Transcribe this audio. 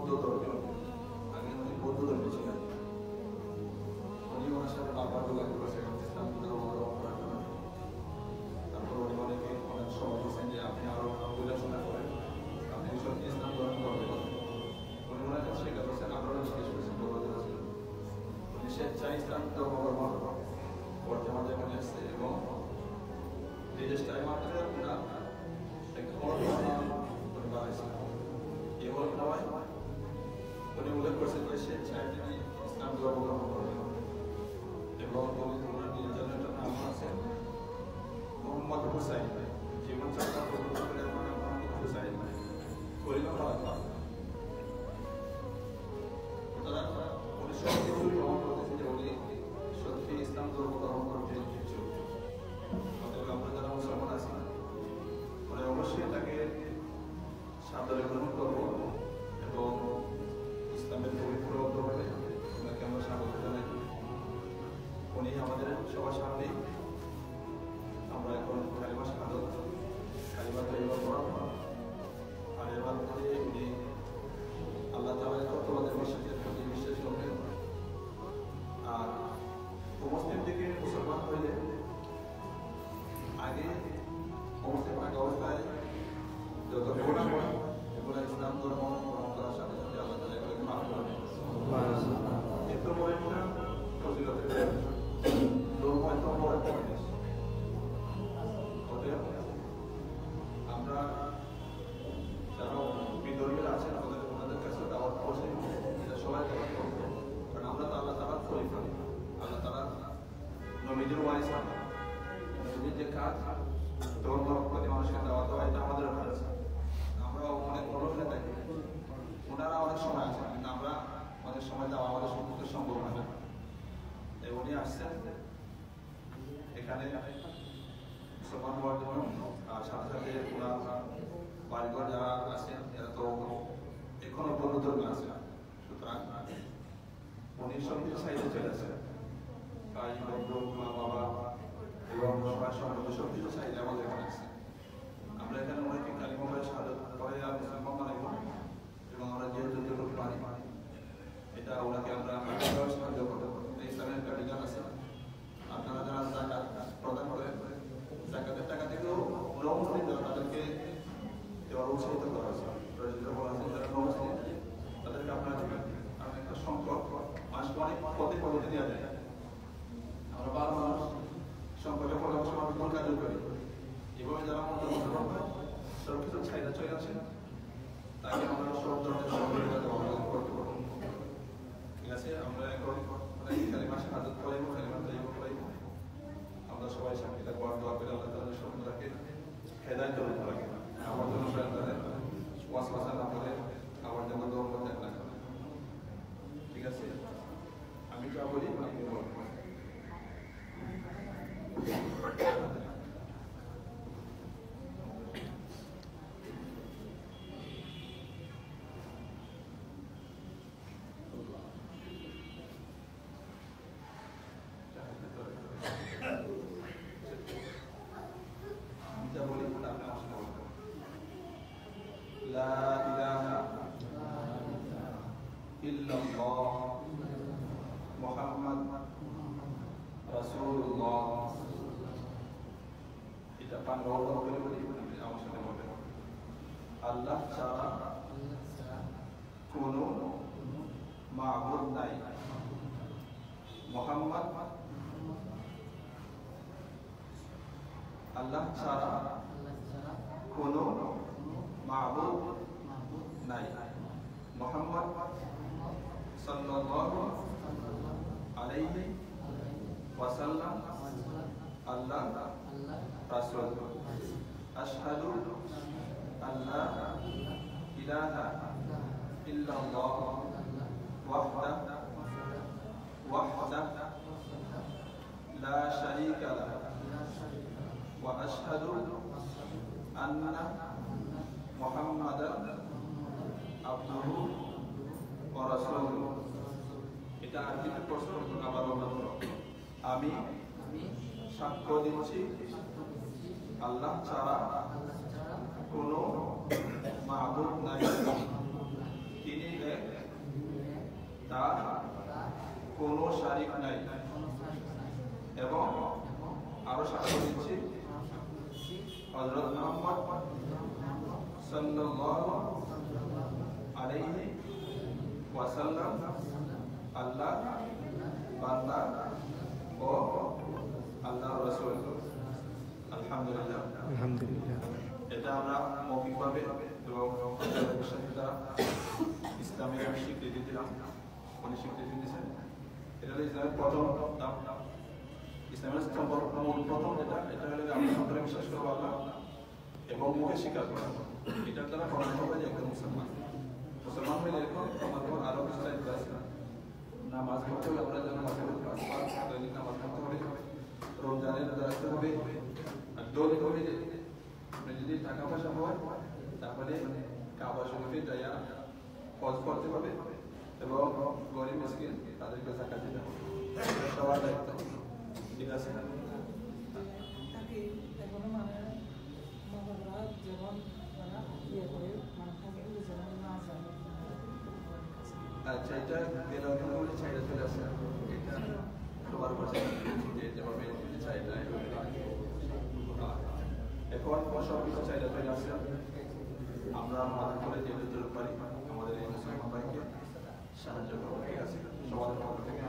বৌদ্ধ ধর্মীয়, আগে উনি বৌদ্ধ ধর্মী ছিলেন। উনি ওনার সাথে বারবার যোগাযোগ করেছেন ইসলাম ধর্ম গ্রহণ করার জন্য। তারপর উনি অনেকে অনেক সময় বলছেন যে আপনি আরো পড়াশোনা করেন, আপনি সব ইসলাম গ্রহণ করবেন। উনি ওনার কাছে শেখা করছেন, আমরাও জিজ্ঞেস করছেন যোগাযোগ ছিল। উনি স্বেচ্ছায় ইসলাম ধর্ম গ্রহণ করতে আমাদের এখানে এসছে এবং এই দেশটায় মাত্র ওনার একটা উনি বানাইছিলেন। কেবল নয়, উনি উল্লেখ করছেন যে স্বেচ্ছায় তিনি ইসলাম ধর্ম গ্রহণ করবেন এবং ওনার নিজের একটা নাম আছে মোহাম্মদ হুসাইন। জীবন চর্চা করে মোহাম্মদ হুসাইন তারা উনি সব কিছু গ্রহণ করতেছে যে উনি সত্যি ইসলাম ধর্ম গ্রহণ করতে ইচ্ছুক। অতএব আমরা যারা মুসলমান আছি মানে অবশ্যই তাকে সাদরে গ্রহণ করবো এবং ইসলামের পবিত্র অন্তর্ভাবে ওনাকে আমরা স্বাগত জানাই। উনি আমাদের সবার সামনেই আমরা এখন কালিমা শাহাদাত কালিমা তাইয়্যিবা পড়াবো। আর এর মাধ্যমে উনি আল্লাহ তাআলার তত্ত্বাবধানে বিশ্বাস করবেন। আর মুসলিম থেকে মুসলমান হইলে আগে মুসলিম অবস্থায় যত গুনাহ হয় এগুলো ইসলাম ধর্ম গ্রহণ করার সাথে সাথে আল্লাহ তাআলা এগুলোকে মাফ করে দেন। এত বড় একটা ফজিলতের ধর্ম, এত বড় একটা জিনিস। অতএব আমরা যারা বিধর্মীরা আছেন ওনাদের কাছে দাওয়াত পৌঁছে এটা সবাই দাওয়াত করবো, কারণ আমরা তো আল্লাহ তাআলার খলিফা, আল্লাহ তাআলার নবীদের ওয়ারিস। নবীর যে কাজ ধর্ম প্রতি মানুষকে দাওয়াত দেওয়া, এটা আমাদের কাজ। আমরা অনেক বড় হয়ে থাকি, ওনারা অনেক সময় আছেন কিন্তু আমরা অনেক সময় দেওয়া আমাদের সম্পর্কে সম্ভব হয় না। উনি আসছেন এখানে মুসলমান হওয়ার জন্য, আর সাথে সাথে ওনার বাড়িঘর যারা আছেন এরা তো এখনো বৌদ্ধ ধর্মে আছে। সুতরাং উনি সব কিছু সাইডে চলে আসেন, ভাই বন্ধু মা বাবা এবং সবার সম্পর্কে সব কিছু সাইডে আমাদের এখানে আছে। আমরা এখানে অনেকে কালিমা পড়ে শাহাদাত পড়ে আর মুসলমান বানাইব এবং আমরা যেহেতু যেটুকু পারি এটা ওনাকে আমরা সাহায্য করতে পারি। ইসলামের একটা বিধান আছে, আপনারা যারা যাকাত প্রদান করেন যাকাতের টাকা থেকেও ওরাও মুসলিম যারা তাদেরকে এবার উৎসাহিত করা হয়েছে। যারা মুসলিম তাদেরকে আপনারা দেবেন, কারণ একটা সংখ্যক মানুষকে অনেক পদে পদতে দেওয়া যায়। আমরা 12 মানুষ সংখ্যকের পরামর্শ আমরা কাজ করি। এভাবে যারা আমাদের মুসলমান হয় সব কিছু চাহিদা চলে আসে, তাকে আমরা সব ধরনের সহযোগিতা করতে পারবো। ঠিক আছে, আমরা এখন কালিমা শাহাদাত পড়াইব, কালিমা তাইয়্যিবা পড়াইব। আমরা সবাই সাথে দোয়া করে আল্লাহ তাআলা সকলকে হেদায়েত দান করেন, আমার জন্য শয়তানের ওয়াসওয়াসা না করে আমার জন্য দোয়া করতে না। ঠিক আছে, আমি যা বলি আপনি বলবেন। আল্লাহ ছাড়া কোনো মাবুদ নাই, মুহাম্মদ আল্লাহ ছাড়া কোনো মাবুদ নাই, মুহাম্মদ সাল্লাল্লাহু আলাইহি ওয়াসাল্লাম আল্লাহ রাসূল। আশহাদু আল্লা ইলাহা ইল্লাল্লাহ ওয়াহদাহু লা শারীকা লাহু ওয়া আশহাদু আন্না মুহাম্মাদান আবদুহু ওয়া রাসূলুহু। এটা আরবিতে প্রশ্ন আবার বলবো। আমি সাক্ষ্য দিচ্ছি আল্লাহ ছাড়া কোনো মাবুদ নাই, তিনি এক কোনো শারিক নাই এবং আরো সাক্ষ্য দিচ্ছি হযরত মুহাম্মদ সাল্লাল্লাহু আলাইহি ওয়াসাল্লাম আল্লাহ বান্দা ও আল্লাহর রাসূল। আলহামদুলিল্লাহ। আলহামদুলিল্লাহ। এটা আমরা মৌখিকভাবে এবং ইসলামের স্বীকৃতি দিলাম, উনি স্বীকৃতি দিয়েছেন। এটা হলো ইসলামের প্রথম ধাপ। ইসলামের মূল প্রথম যেটা, এটা হলো আমরা অন্তরে বিশ্বাস করবো আল্লাহ এবং মুখে স্বীকার করা। এটার দ্বারা প্রমাণ হবে যে একজন মুসলমান। মুসলমান হলে এরকম আমাদের আরো কিছু দায়িত্ব আছে। নামাজ পড়তে হবে, আমরা যেন নামাজ পড়তে হবে, রমজানের রোজা রাখতে হবে, আর দৌড়ে হবে যে আপনি যদি টাকা পয়সা হয় তারপরে কাবা শরীফে যাইয়া হজ করতে হবে এবং গরিব মিসকিন তাদেরকে যাকাত দিতে হবে। সবার দায়িত্ব, ঠিক আছে? আচ্ছা, এটা এরকম করে চাইলে চলে আসে, এটা সবার কাছে যেভাবে চাইলে এখন সব কিছু চাইলে চলে আসে। আমরা আমাদের করে যেহেতু পারি আমাদের এই মুসলমান ভাইকে সাহায্য করবো, ঠিক আছে? সবার পক্ষ থেকে